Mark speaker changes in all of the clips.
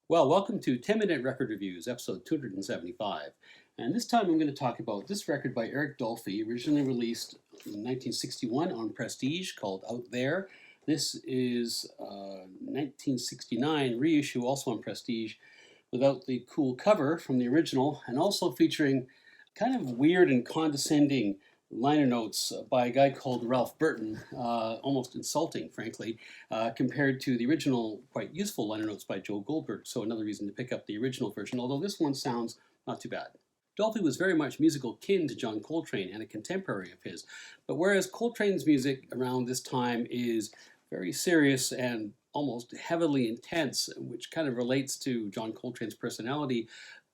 Speaker 1: Well, welcome to 10-Minute Record Reviews, episode 275. And this time I'm going to talk about this record by Eric Dolphy, originally released in 1961 on Prestige, called Out There. This is a 1969 reissue, also on Prestige, without the cool cover from the original, and also featuring kind of weird and condescending liner notes by a guy called Ralph Burton, almost insulting, frankly, compared to the original quite useful liner notes by Joe Goldberg. So another reason to pick up the original version, although this one sounds not too bad. Dolphy was very much musical kin to John Coltrane and a contemporary of his. But whereas Coltrane's music around this time is very serious and almost heavily intense, which kind of relates to John Coltrane's personality,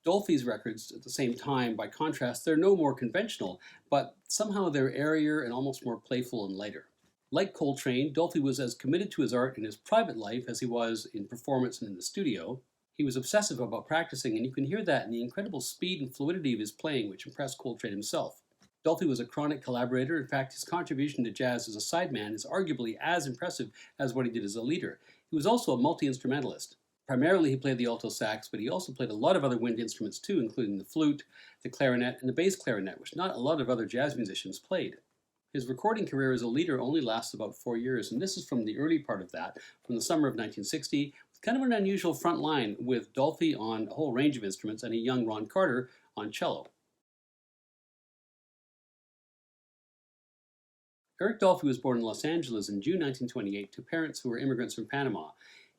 Speaker 1: Dolphy's records at the same time, by contrast, they're no more conventional, but somehow they're airier and almost more playful and lighter. Like Coltrane, Dolphy was as committed to his art in his private life as he was in performance and in the studio. He was obsessive about practicing, and you can hear that in the incredible speed and fluidity of his playing, which impressed Coltrane himself. Dolphy was a chronic collaborator. In fact, his contribution to jazz as a sideman is arguably as impressive as what he did as a leader. He was also a multi-instrumentalist. Primarily, he played the alto sax, but he also played a lot of other wind instruments too, including the flute, the clarinet, and the bass clarinet, which not a lot of other jazz musicians played. His recording career as a leader only lasts about 4 years, and this is from the early part of that, from the summer of 1960, with kind of an unusual front line with Dolphy on a whole range of instruments and a young Ron Carter on cello. Eric Dolphy was born in Los Angeles in June 1928 to parents who were immigrants from Panama.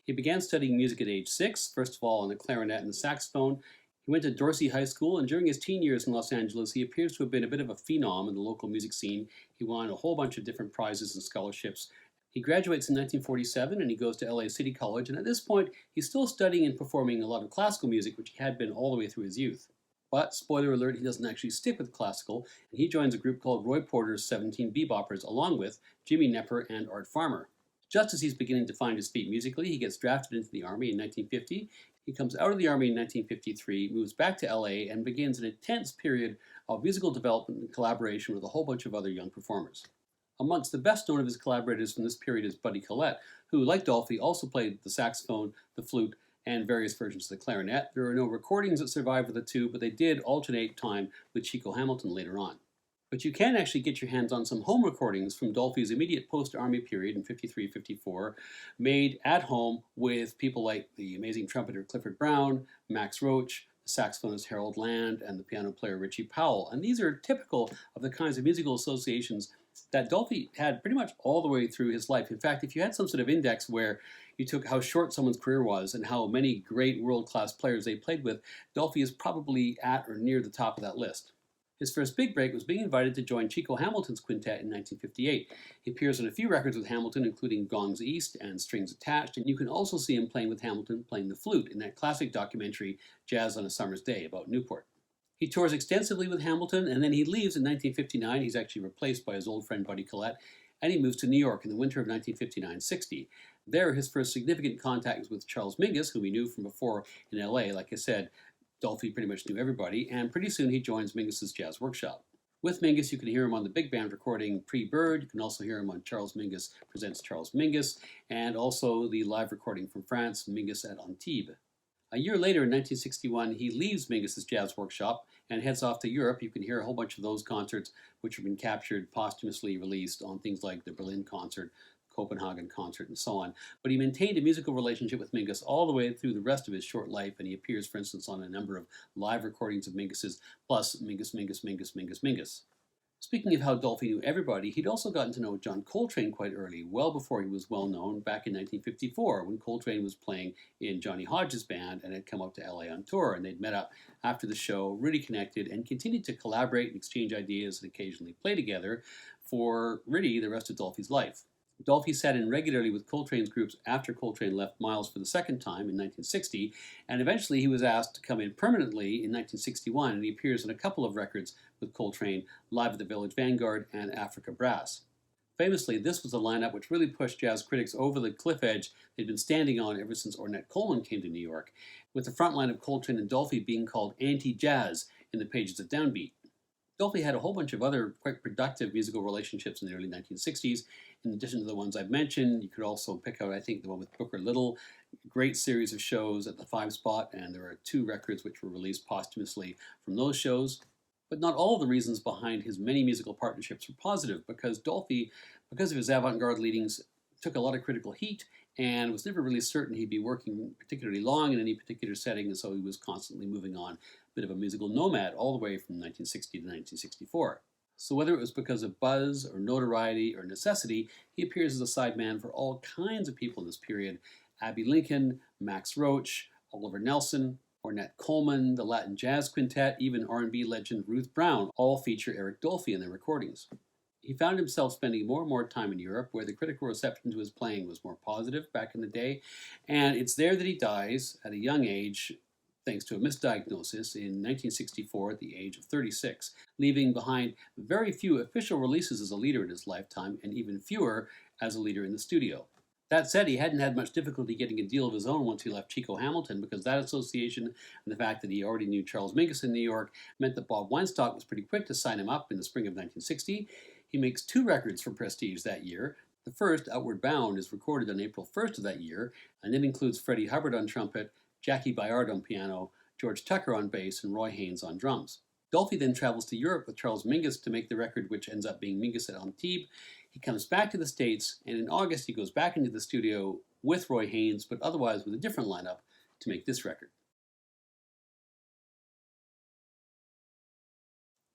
Speaker 1: He began studying music at age 6, first of all on the clarinet and the saxophone. He went to Dorsey High School, and during his teen years in Los Angeles, he appears to have been a bit of a phenom in the local music scene. He won a whole bunch of different prizes and scholarships. He graduates in 1947, and he goes to LA City College, and at this point, he's still studying and performing a lot of classical music, which he had been all the way through his youth. But, spoiler alert, he doesn't actually stick with classical, and he joins a group called Roy Porter's 17 Beboppers, along with Jimmy Knepper and Art Farmer. Just as he's beginning to find his feet musically, he gets drafted into the Army in 1950. He comes out of the Army in 1953, moves back to LA, and begins an intense period of musical development and collaboration with a whole bunch of other young performers. Amongst the best known of his collaborators from this period is Buddy Collette, who, like Dolphy, also played the saxophone, the flute, and various versions of the clarinet. There are no recordings that survive of the two, but they did alternate time with Chico Hamilton later on. But you can actually get your hands on some home recordings from Dolphy's immediate post-Army period in 53-54, made at home with people like the amazing trumpeter Clifford Brown, Max Roach, the saxophonist Harold Land, and the piano player Richie Powell. And these are typical of the kinds of musical associations that Dolphy had pretty much all the way through his life. In fact, if you had some sort of index where you took how short someone's career was and how many great world-class players they played with, Dolphy is probably at or near the top of that list. His first big break was being invited to join Chico Hamilton's quintet in 1958. He appears on a few records with Hamilton, including Gongs East and Strings Attached, and you can also see him playing with Hamilton playing the flute in that classic documentary, Jazz on a Summer's Day, about Newport. He tours extensively with Hamilton, and then he leaves in 1959. He's actually replaced by his old friend Buddy Collette, and he moves to New York in the winter of 1959-60. There, his first significant contact was with Charles Mingus, whom he knew from before in LA. Like I said, Dolphy pretty much knew everybody, and pretty soon he joins Mingus's jazz workshop. With Mingus, you can hear him on the big band recording Pre-Bird. You can also hear him on Charles Mingus Presents Charles Mingus, and also the live recording from France, Mingus at Antibes. A year later, in 1961, he leaves Mingus's jazz workshop and heads off to Europe. You can hear a whole bunch of those concerts, which have been captured, posthumously released on things like the Berlin concert, Copenhagen concert, and so on. But he maintained a musical relationship with Mingus all the way through the rest of his short life, and he appears, for instance, on a number of live recordings of Mingus's, plus Mingus. Speaking of how Dolphy knew everybody, he'd also gotten to know John Coltrane quite early, well before he was well known, back in 1954, when Coltrane was playing in Johnny Hodges' band and had come out to LA on tour, and they'd met up after the show, really connected, and continued to collaborate and exchange ideas and occasionally play together for really the rest of Dolphy's life. Dolphy sat in regularly with Coltrane's groups after Coltrane left Miles for the second time in 1960, and eventually he was asked to come in permanently in 1961, and he appears on a couple of records with Coltrane, Live at the Village Vanguard and Africa Brass. Famously, this was a lineup which really pushed jazz critics over the cliff edge they'd been standing on ever since Ornette Coleman came to New York, with the front line of Coltrane and Dolphy being called anti-jazz in the pages of Downbeat. Dolphy had a whole bunch of other quite productive musical relationships in the early 1960s. In addition to the ones I've mentioned, you could also pick out, I think, the one with Booker Little. Great series of shows at the 5 spot, and there are 2 records which were released posthumously from those shows. But not all of the reasons behind his many musical partnerships were positive, because Dolphy, because of his avant-garde leadings, took a lot of critical heat and was never really certain he'd be working particularly long in any particular setting, and so he was constantly moving on, a bit of a musical nomad all the way from 1960 to 1964. So whether it was because of buzz or notoriety or necessity, he appears as a sideman for all kinds of people in this period. Abbey Lincoln, Max Roach, Oliver Nelson, Ornette Coleman, the Latin Jazz Quintet, even R&B legend Ruth Brown all feature Eric Dolphy in their recordings. He found himself spending more and more time in Europe, where the critical reception to his playing was more positive back in the day, and it's there that he dies at a young age, thanks to a misdiagnosis, in 1964 at the age of 36, leaving behind very few official releases as a leader in his lifetime, and even fewer as a leader in the studio. That said, he hadn't had much difficulty getting a deal of his own once he left Chico Hamilton, because that association and the fact that he already knew Charles Mingus in New York meant that Bob Weinstock was pretty quick to sign him up in the spring of 1960. He makes 2 records for Prestige that year. The first, Outward Bound, is recorded on April 1st of that year, and it includes Freddie Hubbard on trumpet, Jackie Bayard on piano, George Tucker on bass, and Roy Haynes on drums. Dolphy then travels to Europe with Charles Mingus to make the record, which ends up being Mingus at Antibes. He comes back to the States, and in August he goes back into the studio with Roy Haynes, but otherwise with a different lineup, to make this record.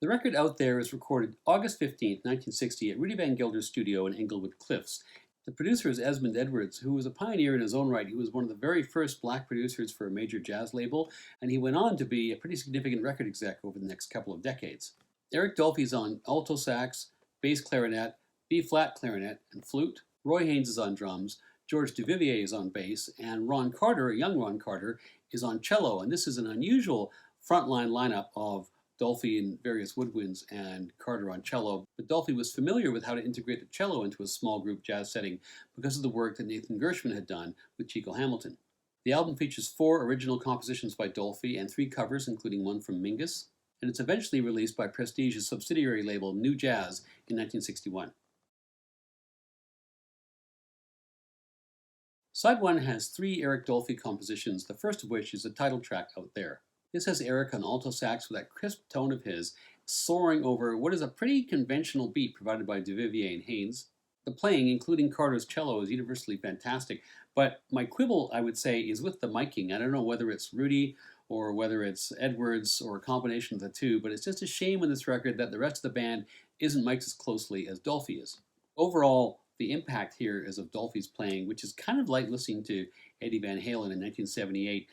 Speaker 1: The record Out There is recorded August 15, 1960 at Rudy Van Gelder's studio in Englewood Cliffs. The producer is Esmond Edwards, who was a pioneer in his own right. He was one of the very first black producers for a major jazz label, and he went on to be a pretty significant record exec over the next couple of decades. Eric Dolphy's on alto sax, bass clarinet, B-flat clarinet, and flute. Roy Haynes is on drums, George Duvivier is on bass, and Ron Carter, a young Ron Carter, is on cello. And this is an unusual frontline lineup of Dolphy in various woodwinds and Carter on cello, but Dolphy was familiar with how to integrate the cello into a small group jazz setting because of the work that Nathan Gershwin had done with Chico Hamilton. The album features 4 original compositions by Dolphy and 3 covers, including one from Mingus, and it's eventually released by Prestige's subsidiary label New Jazz in 1961. Side 1 has 3 Eric Dolphy compositions, the first of which is the title track, Out There. This has Eric on alto sax with that crisp tone of his, soaring over what is a pretty conventional beat provided by Duvivier and Haynes. The playing, including Carter's cello, is universally fantastic, but my quibble, I would say, is with the miking. I don't know whether it's Rudy or whether it's Edwards or a combination of the 2, but it's just a shame in this record that the rest of the band isn't mic'd as closely as Dolphy is. Overall, the impact here is of Dolphy's playing, which is kind of like listening to Eddie Van Halen in 1978.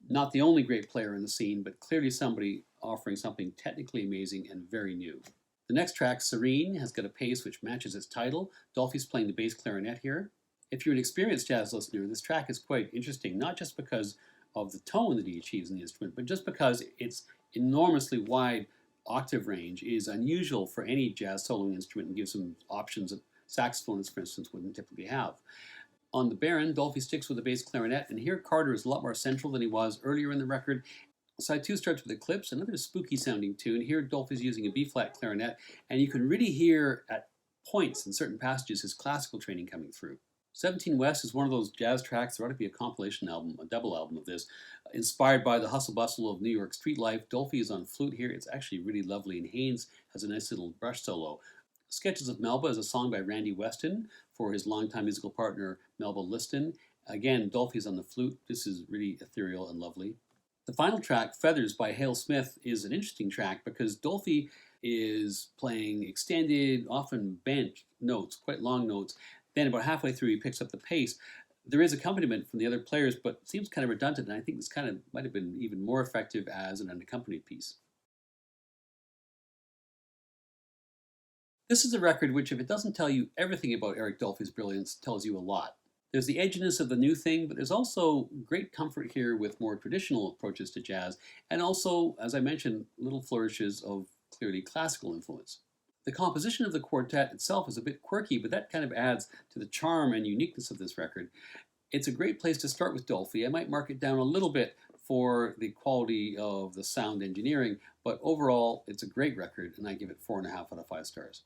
Speaker 1: Not the only great player in the scene, but clearly somebody offering something technically amazing and very new. The next track, Serene, has got a pace which matches its title. Dolphy's playing the bass clarinet here. If you're an experienced jazz listener, this track is quite interesting, not just because of the tone that he achieves in the instrument, but just because its enormously wide octave range is unusual for any jazz soloing instrument and gives some options that saxophonists, for instance, wouldn't typically have. On the Baron, Dolphy sticks with the bass clarinet, and here Carter is a lot more central than he was earlier in the record. Side 2 starts with Eclipse, another spooky sounding tune. Here Dolphy's using a B-flat clarinet, and you can really hear at points in certain passages his classical training coming through. 17 West is one of those jazz tracks. There ought to be a compilation album, a double album of this, inspired by the hustle bustle of New York street life. Dolphy is on flute here. It's actually really lovely, and Haynes has a nice little brush solo. Sketches of Melba is a song by Randy Weston for his longtime musical partner Melba Liston. Again, Dolphy's on the flute. This is really ethereal and lovely. The final track, Feathers by Hale Smith, is an interesting track because Dolphy is playing extended, often bent notes, quite long notes. Then about halfway through he picks up the pace. There is accompaniment from the other players, but it seems kind of redundant, and I think this kind of might have been even more effective as an unaccompanied piece. This is a record which, if it doesn't tell you everything about Eric Dolphy's brilliance, tells you a lot. There's the edginess of the new thing, but there's also great comfort here with more traditional approaches to jazz, and also, as I mentioned, little flourishes of clearly classical influence. The composition of the quartet itself is a bit quirky, but that kind of adds to the charm and uniqueness of this record. It's a great place to start with Dolphy. I might mark it down a little bit for the quality of the sound engineering, but overall, it's a great record, and I give it 4.5 out of 5 stars.